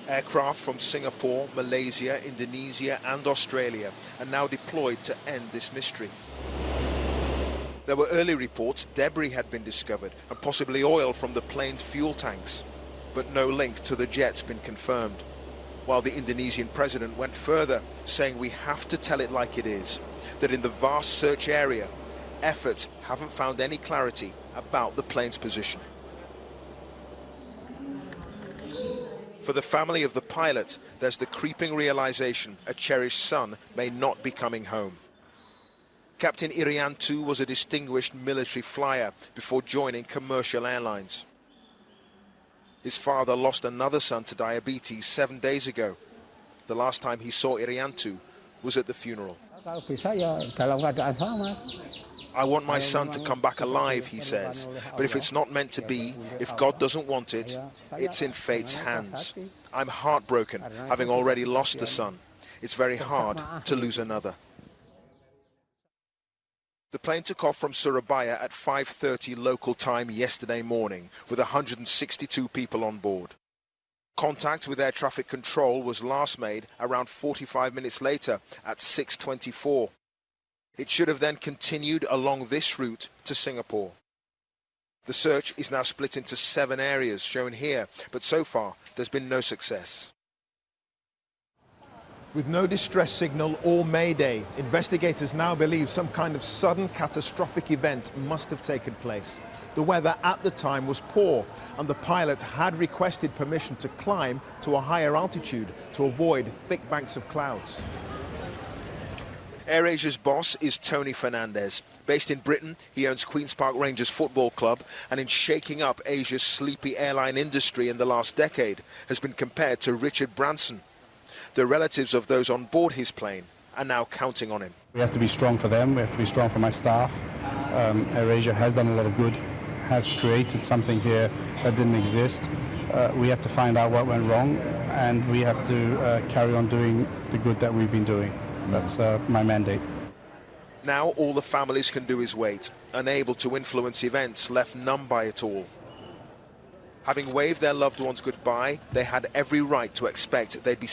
Aircraft from Singapore, Malaysia, Indonesia and Australia are now deployed to end this mystery. There were early reports debris had been discovered and possibly oil from the plane's fuel tanks, but no link to the jet's been confirmed. While the Indonesian president went further, saying we have to tell it like it is, that in the vast search area, efforts haven't found any clarity about the plane's position. For the family of the pilot, there's the creeping realization a cherished son may not be coming home. Captain Irianto was a distinguished military flyer before joining commercial airlines. His father lost another son to diabetes 7 days ago. The last time he saw Irianto was at the funeral. I want my son to come back alive, he says, but if it's not meant to be, if God doesn't want it, it's in fate's hands. I'm heartbroken, having already lost a son. It's very hard to lose another. The plane took off from Surabaya at 5:30 local time yesterday morning, with 162 people on board. Contact with air traffic control was last made around 45 minutes later at 6:24. It should have then continued along this route to Singapore. The search is now split into 7 areas shown here, but so far there's been no success. With no distress signal or mayday, investigators now believe some kind of sudden catastrophic event must have taken place. The weather at the time was poor, and the pilot had requested permission to climb to a higher altitude to avoid thick banks of clouds. AirAsia's boss is Tony Fernandez. Based in Britain, he owns Queen's Park Rangers Football Club, and in shaking up Asia's sleepy airline industry in the last decade, has been compared to Richard Branson. The relatives of those on board his plane are now counting on him. We have to be strong for them, we have to be strong for my staff. AirAsia has done a lot of good, has created something here that didn't exist. We have to find out what went wrong, and we have to carry on doing the good that we've been doing. That's my mandate. Now all the families can do is wait, unable to influence events, left numb by it all. Having waved their loved ones goodbye, they had every right to expect they'd be